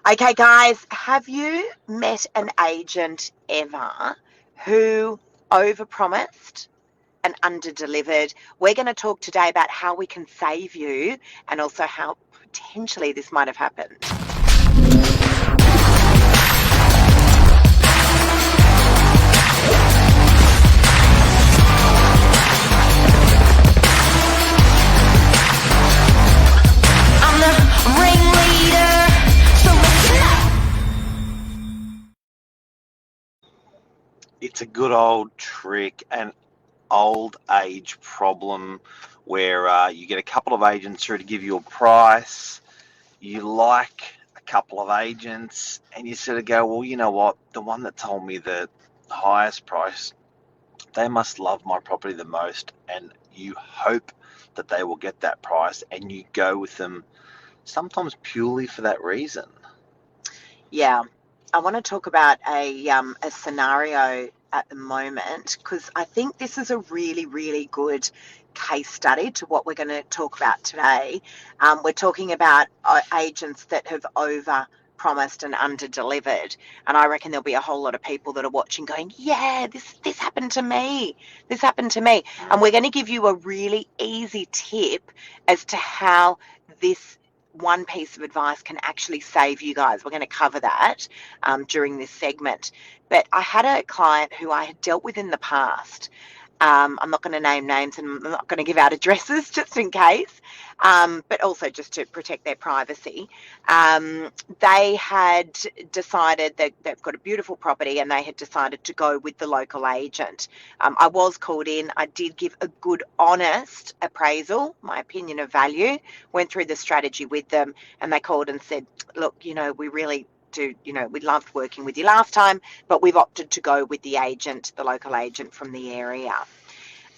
Okay, guys, have you met an agent ever who overpromised and underdelivered? We're going to talk today about how we can save you and also how potentially this might have happened. I'm the ringleader, so listen up. It's a good old trick, an old age problem where you get a couple of agents through to give you a price. You like a couple of agents, and you sort of go, well, you know what? The one that told me the highest price, they must love my property the most, and you hope that they will get that price, and you go with them sometimes purely for that reason. Yeah, I want to talk about a scenario at the moment because I think this is a really, really good case study to what we're going to talk about today. We're talking about agents that have over promised and under delivered, and I reckon there'll be a whole lot of people that are watching going, yeah, this happened to me, and we're going to give you a really easy tip as to how this one piece of advice can actually save you guys. We're going to cover that during this segment. But I had a client who I had dealt with in the past. I'm not going to name names and I'm not going to give out addresses just in case, but also just to protect their privacy. They had decided that they've got a beautiful property and they had decided to go with the local agent. I was called in. I did give a good, honest appraisal, my opinion of value, went through the strategy with them, and they called and said, look, we really do, we loved working with you last time, but we've opted to go with the agent, the local agent from the area.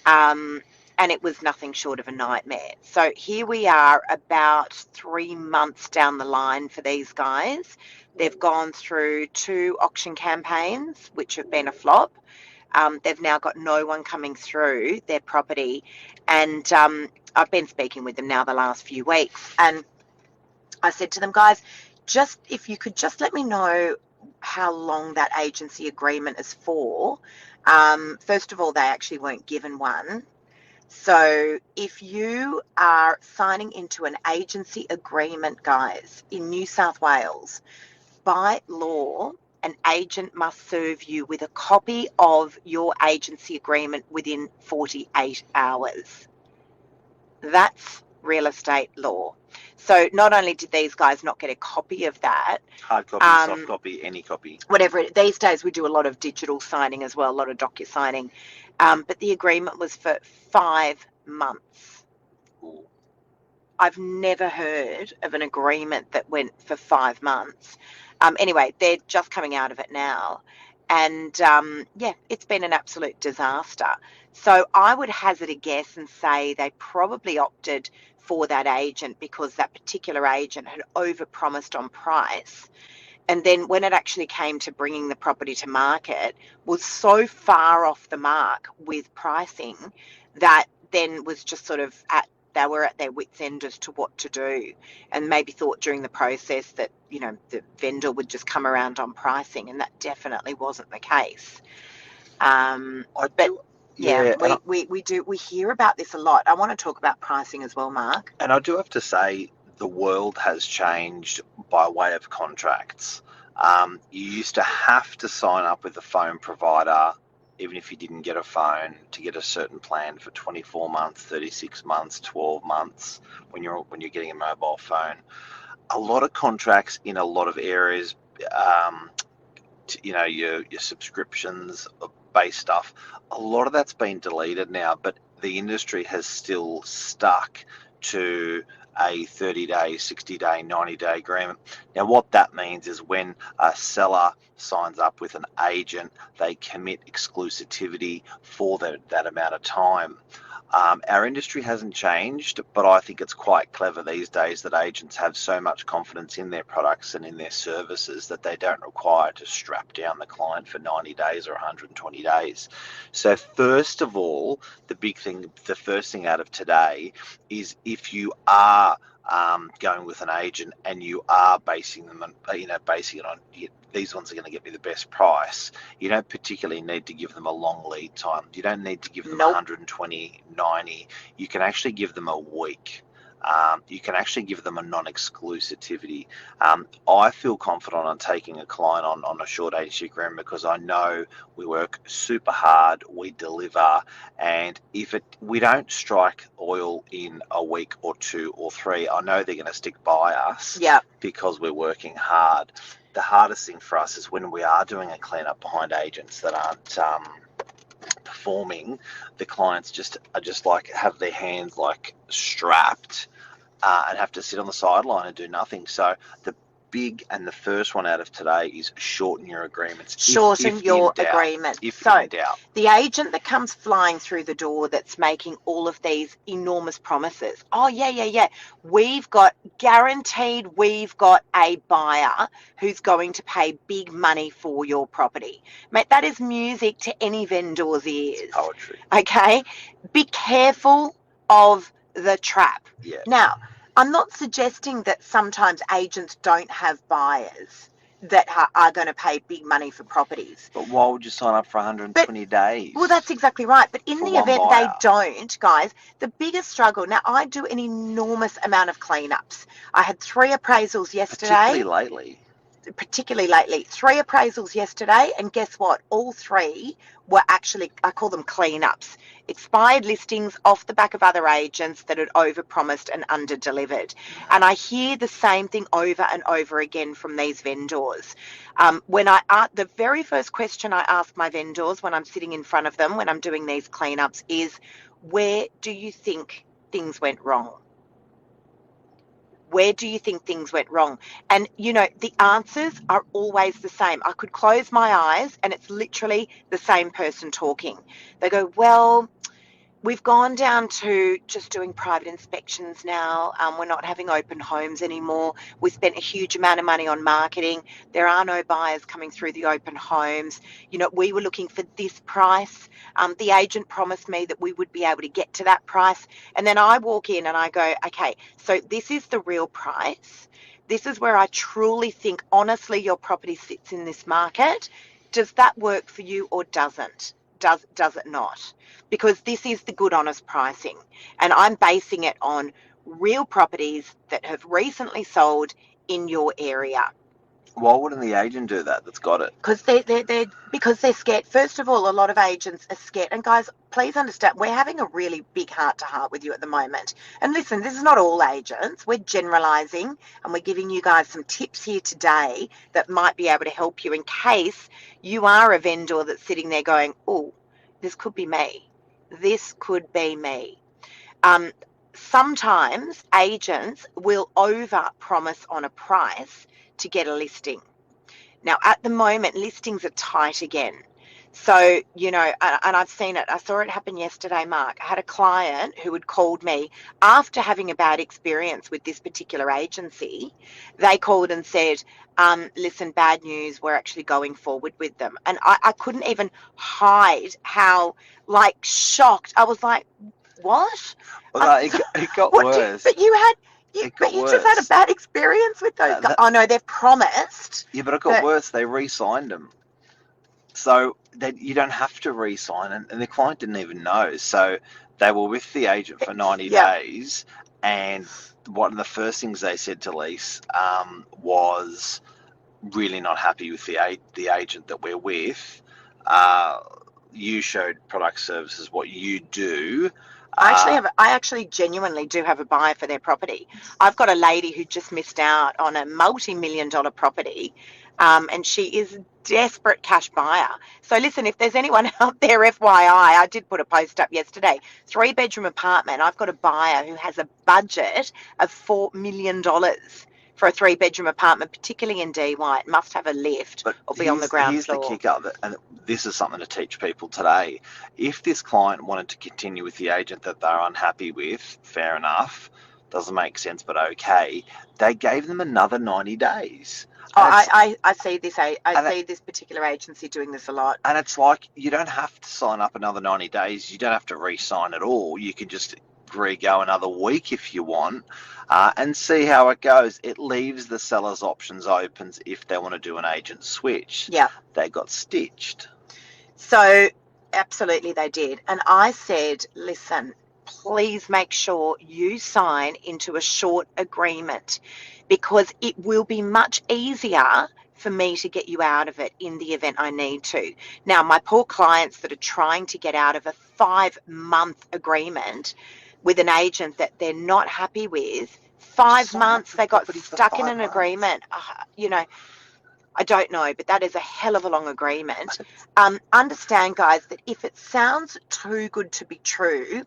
And it was nothing short of a nightmare. So here we are about 3 months down the line for these guys. They've gone through 2 auction campaigns, which have been a flop. They've now got no one coming through their property. And I've been speaking with them now the last few weeks. And I said to them, guys, if you could just let me know how long that agency agreement is for. First of all, they actually weren't given one. So if you are signing into an agency agreement, guys, in New South Wales, by law, an agent must serve you with a copy of your agency agreement within 48 hours. That's real estate law. So not only did these guys not get a copy of that, Hard copy, soft copy, any copy. whatever. These days we do a lot of digital signing as well, a lot of docu-signing. But the agreement was for 5 months. Ooh. I've never heard of an agreement that went for 5 months. Anyway, they're just coming out of it now. And it's been an absolute disaster. So I would hazard a guess and say they probably opted for that agent because that particular agent had overpromised on price. And then when it actually came to bringing the property to market, was so far off the mark with pricing that then was just sort of they were at their wits' end as to what to do, and maybe thought during the process that the vendor would just come around on pricing, and that definitely wasn't the case. We hear about this a lot. I want to talk about pricing as well, Mark. And I do have to say, the world has changed by way of contracts. You used to have to sign up with a phone provider, even if you didn't get a phone, to get a certain plan for 24 months, 36 months, 12 months when you're getting a mobile phone. A lot of contracts in a lot of areas, your subscriptions based stuff, a lot of that's been deleted now, but the industry has still stuck to a 30-day, 60-day, 90-day agreement. Now, what that means is when a seller signs up with an agent, they commit exclusivity for that amount of time. Our industry hasn't changed, but I think it's quite clever these days that agents have so much confidence in their products and in their services that they don't require to strap down the client for 90 days or 120 days. So first of all, the first thing out of today is if you are going with an agent, and you are basing them on, basing it on, these ones are going to get me the best price. You don't particularly need to give them a long lead time. You don't need to give them 120, 90. You can actually give them a week. You can actually give them a non-exclusivity. I feel confident on taking a client on a short agency agreement because I know we work super hard, we deliver, and if we don't strike oil in a week or 2 or 3, I know they're going to stick by us because we're working hard. The hardest thing for us is when we are doing a cleanup behind agents that aren't performing. The clients are just like have their hands like strapped and have to sit on the sideline and do nothing. So the first one out of today is shorten your agreements. Shorten your agreement. So in doubt. The agent that comes flying through the door that's making all of these enormous promises. Oh, yeah. We've got a buyer who's going to pay big money for your property. Mate, that is music to any vendor's ears. It's poetry. Okay? Be careful of the trap. Yeah. Now, I'm not suggesting that sometimes agents don't have buyers that are going to pay big money for properties. But why would you sign up for 120 days? Well, that's exactly right. But in the event they don't, guys, the biggest struggle, now I do an enormous amount of cleanups. I had 3 appraisals yesterday. Particularly lately. 3 appraisals yesterday, and guess what? All 3 were actually, I call them cleanups. Expired listings off the back of other agents that had overpromised and underdelivered. And I hear the same thing over and over again from these vendors. The very first question I ask my vendors when I'm sitting in front of them, when I'm doing these cleanups, is where do you think things went wrong? Where do you think things went wrong? And, the answers are always the same. I could close my eyes and it's literally the same person talking. They go, well, we've gone down to just doing private inspections now. We're not having open homes anymore. We spent a huge amount of money on marketing. There are no buyers coming through the open homes. We were looking for this price. The agent promised me that we would be able to get to that price. And then I walk in and I go, okay, so this is the real price. This is where I truly think, honestly, your property sits in this market. Does that work for you or doesn't? Does it not? Because this is the good, honest pricing. And I'm basing it on real properties that have recently sold in your area. Why wouldn't the agent do that? That's got it. Because they're scared. First of all, a lot of agents are scared. And guys, please understand, we're having a really big heart-to-heart with you at the moment. And listen, this is not all agents. We're generalising, and we're giving you guys some tips here today that might be able to help you in case you are a vendor that's sitting there going, oh, this could be me. This could be me. Sometimes agents will over-promise on a price to get a listing. Now, at the moment, listings are tight again. So, and I've seen it. I saw it happen yesterday, Mark. I had a client who had called me after having a bad experience with this particular agency. They called and said, listen, bad news, we're actually going forward with them. And I couldn't even hide how, shocked. I was like, what? Well, it got worse. But you just had a bad experience with those guys. Oh, no, they've promised. Yeah, but it got worse. They re-signed them. So you don't have to re-sign, and the client didn't even know. So they were with the agent for 90 days, and one of the first things they said to Lise was really not happy with the agent that we're with. You showed product services, what you do. I actually genuinely do have a buyer for their property. I've got a lady who just missed out on a multi-million-dollar property, and she is a desperate cash buyer. So listen, if there's anyone out there, FYI, I did put a post up yesterday, 3-bedroom apartment. I've got a buyer who has a budget of $4 million for a 3-bedroom apartment, particularly in DY. It must have a lift or be on the ground floor. Here's the kicker, and this is something to teach people today. If this client wanted to continue with the agent that they're unhappy with, fair enough, doesn't make sense, but okay, they gave them another 90 days. I see this. I see this particular agency doing this a lot. And it's like, you don't have to sign up another 90 days. You don't have to re-sign at all. You can just agree go another week if you want, and see how it goes. It leaves the seller's options open if they want to do an agent switch. Yeah. They got stitched. So absolutely they did. And I said, listen, please make sure you sign into a short agreement, because it will be much easier for me to get you out of it in the event I need to. Now, my poor clients that are trying to get out of a 5-month agreement with an agent that they're not happy with, 5 months, they got stuck in an agreement. I don't know, but that is a hell of a long agreement. Understand, guys, that if it sounds too good to be true,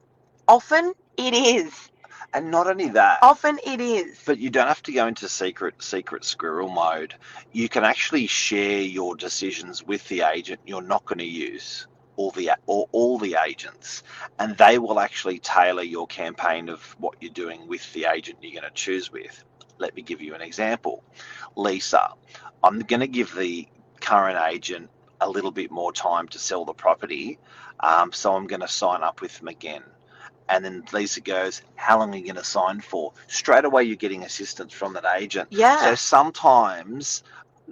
often it is. And not only that, Often it is. but you don't have to go into secret squirrel mode. You can actually share your decisions with the agent you're not going to use, or all the agents, and they will actually tailor your campaign of what you're doing with the agent you're going to choose with. Let me give you an example. Lisa, I'm going to give the current agent a little bit more time to sell the property, so I'm going to sign up with them again. And then Lisa goes, how long are you going to sign for? Straight away, you're getting assistance from that agent. Yeah. So sometimes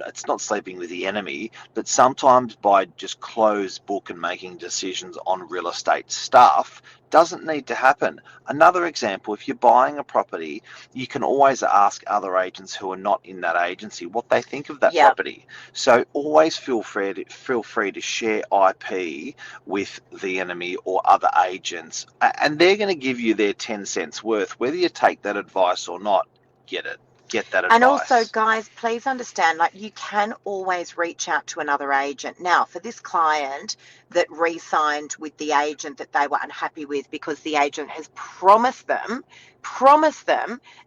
it's not sleeping with the enemy, but sometimes by just closed book and making decisions on real estate stuff doesn't need to happen. Another example, if you're buying a property, you can always ask other agents who are not in that agency what they think of that property. So always feel free to share IP with the enemy or other agents, and they're going to give you their 10 cents worth. Whether you take that advice or not, get that advice. And also, guys, please understand, you can always reach out to another agent. Now, for this client that re-signed with the agent that they were unhappy with because the agent has promised them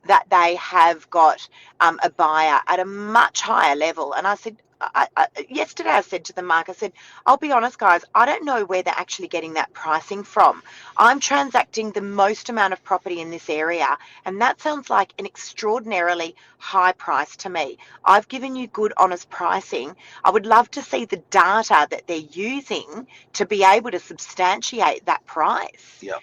that they have got a buyer at a much higher level. And I said, yesterday I said to them, Mark, I said, I'll be honest, guys, I don't know where they're actually getting that pricing from. I'm transacting the most amount of property in this area, and that sounds like an extraordinarily high price to me. I've given you good, honest pricing. I would love to see the data that they're using to be able to substantiate that price. Yep.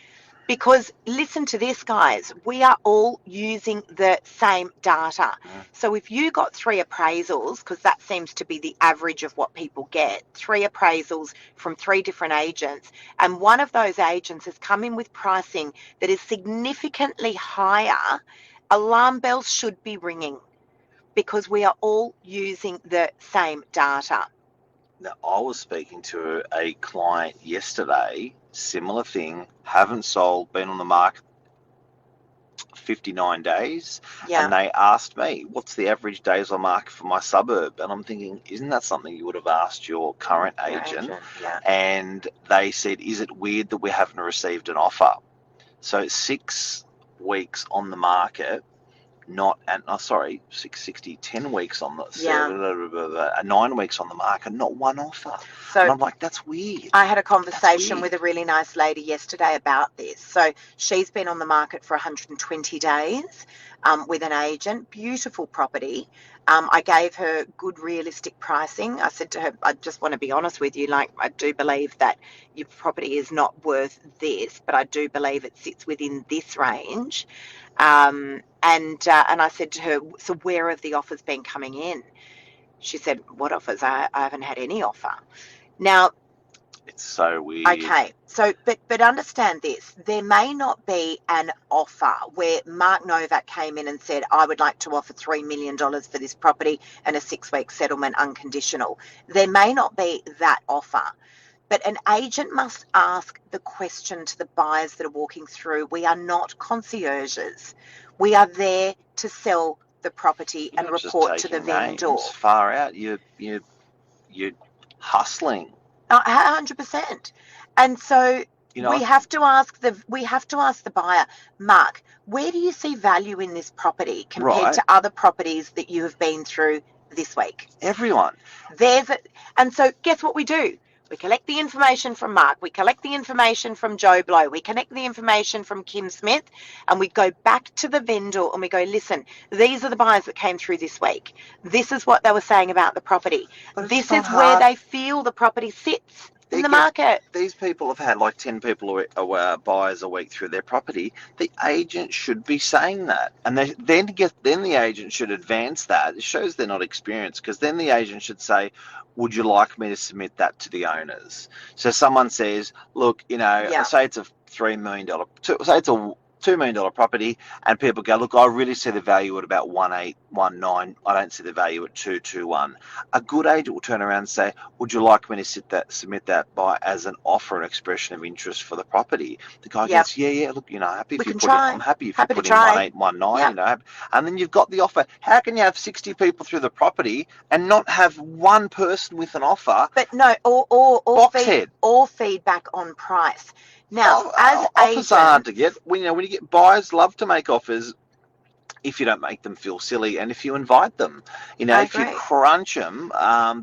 Because listen to this, guys, we are all using the same data. So if you got 3 appraisals, because that seems to be the average of what people get, 3 appraisals from 3 different agents, and one of those agents has come in with pricing that is significantly higher, alarm bells should be ringing, because we are all using the same data. Now, I was speaking to a client yesterday, similar thing, haven't sold, been on the market 59 days, and they asked me, what's the average days on market for my suburb? And I'm thinking, isn't that something you would have asked your current agent? And they said, is it weird that we haven't received an offer? So 6 weeks on the market, 10 weeks on the 9 weeks on the market, not one offer. So and I'm like, that's weird. I had a conversation with a really nice lady yesterday about this. So she's been on the market for 120 days with an agent, beautiful property. I gave her good realistic pricing. I said to her, I just want to be honest with you, I do believe that your property is not worth this, but I do believe it sits within this range. And I said to her, so where have the offers been coming in? She said, what offers? I haven't had any offer. Now, it's so weird. Okay, so but understand this. There may not be an offer where Mark Novak came in and said, I would like to offer $3 million for this property and a 6-week settlement unconditional. There may not be that offer. But an agent must ask the question to the buyers that are walking through. We are not concierges. We are there to sell the property and report to the vendor. Far out, you're hustling. 100%. And so we have to ask the buyer, Mark, where do you see value in this property compared to other properties that you have been through this week? Everyone. And so guess what we do? We collect the information from Mark. We collect the information from Joe Blow. We collect the information from Kim Smith, and we go back to the vendor and we go, listen, these are the buyers that came through this week. This is what they were saying about the property. This is where they feel the property sits. in the market. These people have had like 10 people buyers a week through their property. The agent should be saying that, and then the agent should advance that. It shows they're not experienced, because then the agent should say, "Would you like me to submit that to the owners?" So someone says, "Look, say it's a $3 million, say it's a $2 million property," and people go, "Look, I really see the value at about 1819. I don't see the value at 221." A good agent will turn around and say, "Would you like me to submit that as an offer, an expression of interest for the property?" The guy goes, "Yeah, look, happy if you put it. I'm happy if you put in 1819, and then you've got the offer." How can you have 60 people through the property and not have one person with an offer? But no, or feedback on price. Now, as offers are hard to get. When you get buyers, love to make offers if you don't make them feel silly, and if you invite them. If you crunch them,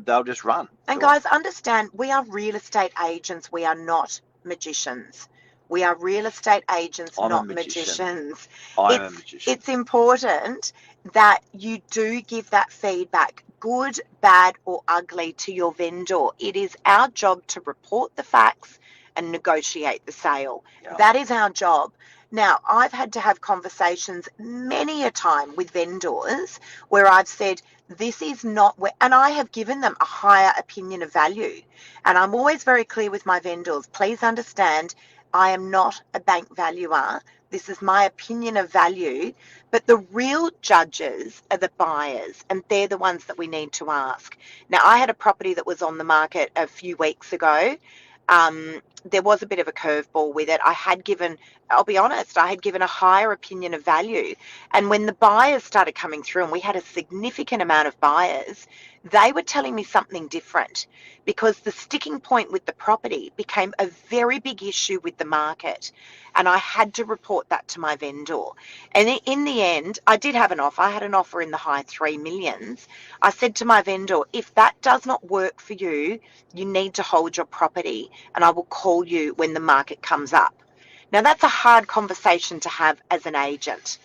they'll just run. And guys, understand, we are real estate agents. We are not magicians. We are real estate agents, not magicians. I'm a magician. It's important that you do give that feedback, good, bad, or ugly, to your vendor. It is our job to report the facts and negotiate the sale. Yeah. That is our job. Now, I've had to have conversations many a time with vendors where I've said, this is not where, and I have given them a higher opinion of value. And I'm always very clear with my vendors, please understand, I am not a bank valuer. This is my opinion of value. But the real judges are the buyers, and they're the ones that we need to ask. Now, I had a property that was on the market a few weeks ago. There was a bit of a curveball with it. I'll be honest, I had given a higher opinion of value. And when the buyers started coming through, and we had a significant amount of buyers, they were telling me something different, because the sticking point with the property became a very big issue with the market. And I had to report that to my vendor. And in the end, I did have an offer. I had an offer in the high 3 millions. I said to my vendor, if that does not work for you, you need to hold your property, and I will call you when the market comes up. Now, that's a hard conversation to have as an agent,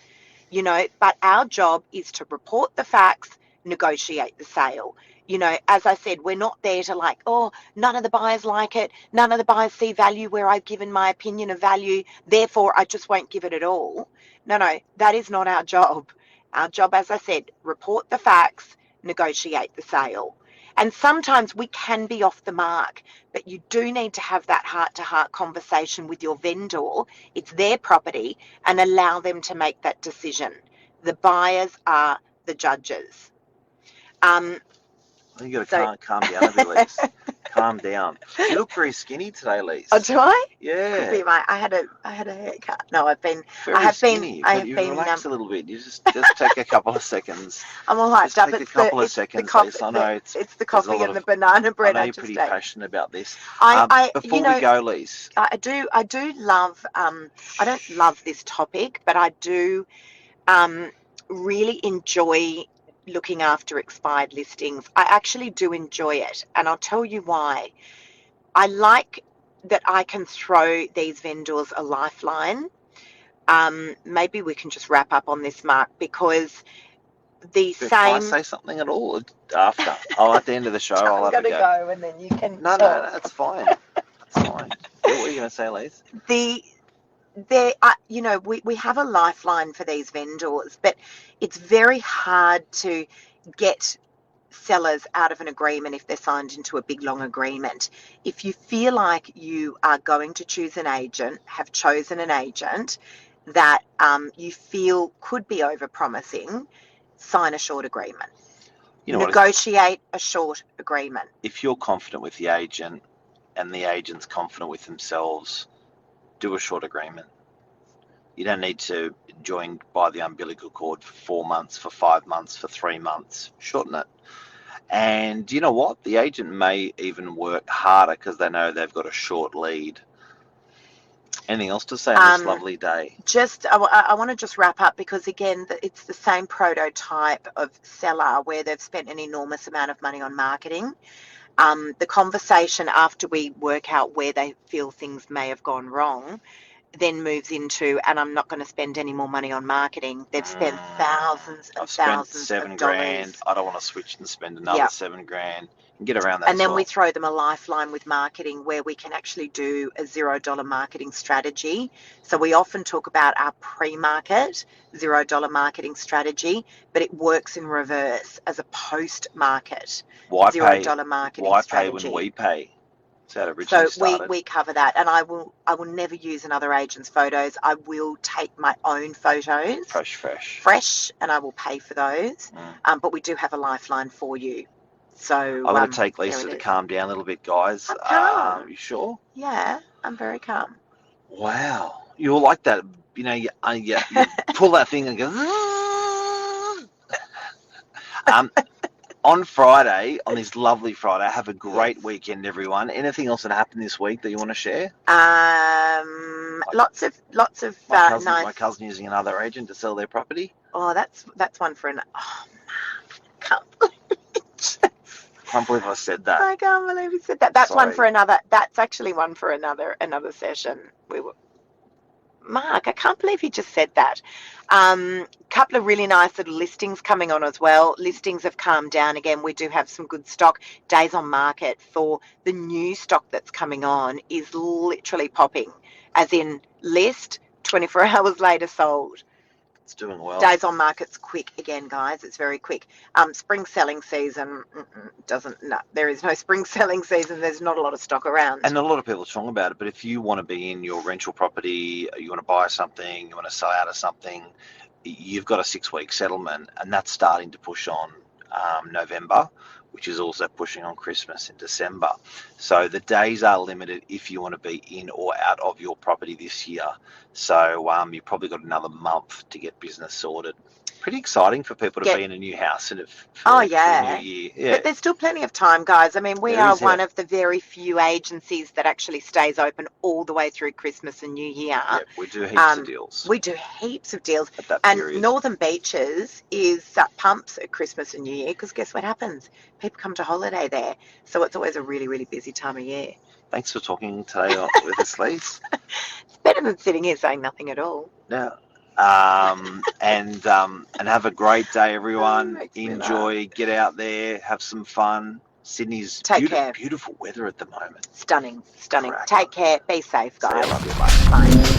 but our job is to report the facts, negotiate the sale. As I said, we're not there to none of the buyers like it. None of the buyers see value where I've given my opinion of value. Therefore, I just won't give it at all. No, that is not our job. Our job, as I said, report the facts, negotiate the sale. And sometimes we can be off the mark, but you do need to have that heart-to-heart conversation with your vendor. It's their property, and allow them to make that decision. The buyers are the judges. You got to calm down a bit, Lise. Calm down. You look very skinny today, Lise. Oh, do I? Yeah. Could be I had a haircut. No, I've been. Very skinny. Relax a little bit. You just take a couple of seconds. I'm all hyped up. Take a couple of seconds, Lise. I know it's the coffee and the banana bread. I know you're pretty passionate about this. Before we go, Lise. I do love. I don't love this topic, but I do really enjoy looking after expired listings. I actually do enjoy it, and I'll tell you why. I like that I can throw these vendors a lifeline. Maybe we can just wrap up on this, Mark, because If I say something at all after, at the end of the show, I'll have a go, and then you can. No, that's fine. That's fine. What were you going to say, Lise? We have a lifeline for these vendors, but it's very hard to get sellers out of an agreement if they're signed into a big long agreement. If you feel like you are going to choose an agent, have chosen an agent that you feel could be overpromising, sign a short agreement. Negotiate a short agreement. If you're confident with the agent and the agent's confident with themselves, do a short agreement. You don't need to join by the umbilical cord for 4 months, for 5 months, for 3 months. Shorten it. And you know what? The agent may even work harder because they know they've got a short lead. Anything else to say on this lovely day? I want to just wrap up, because again, it's the same prototype of seller where they've spent an enormous amount of money on marketing. The conversation after we work out where they feel things may have gone wrong, then moves into, and I'm not going to spend any more money on marketing. They've spent thousands and I've spent thousands of $7 dollars. grand. I don't want to switch and spend another Yep. $7 grand and get around that. And as then well. we throw them a lifeline with marketing where we can actually do a $0 marketing strategy. So we often talk about our pre-market $0 marketing strategy, but it works in reverse as a post-market $0 marketing why strategy. pay when we pay? That's how it originally So started. we cover that, and I will never use another agent's photos. I will take my own photos, fresh, and I will pay for those. But we do have a lifeline for you. So I'm going to take Lisa to calm down a little bit, guys. I'm you sure? Yeah, I'm very calm. Wow, you're like that. You know, you pull that thing and go. On Friday, on this lovely Friday, have a great weekend, everyone. Anything else that happened this week that you want to share? Lots of nice. My cousin using another agent to sell their property. Oh, that's one for an. Oh, I can't believe I said that. I can't believe you said that. That's one for another. That's actually one for another session. Mark, I can't believe you just said that. Couple of really nice little listings coming on as well. Listings have calmed down again. We do have some good stock. Days on market for the new stock that's coming on is literally popping, as in list 24 hours later sold. It's doing well. Days on market's quick again, guys. It's very quick. Spring selling season there is no spring selling season. There's not a lot of stock around. And a lot of people are strong about it, but if you want to be in your rental property, you want to buy something, you want to sell out of something, you've got a 6-week settlement, and that's starting to push on November, which is also pushing on Christmas in December. So the days are limited if you want to be in or out of your property this year. So you've probably got another month to get business sorted. Pretty exciting for people to be in a new house and for the new year. Yeah. But there's still plenty of time, guys. I mean, we are one of the very few agencies that actually stays open all the way through Christmas and New Year. Yeah, we do heaps of deals. We do heaps of deals. At that and period. Northern Beaches is pumps at Christmas and New Year, because guess what happens? People come to holiday there. So it's always a really, really busy time of year. Thanks for talking today with us, Lise. It's better than sitting here saying nothing at all. Yeah. And have a great day, everyone. Enjoy, get out there, have some fun. Sydney's beautiful weather at the moment. Stunning. Correct. Take care. Be safe, guys. See you, love you, bye. Bye.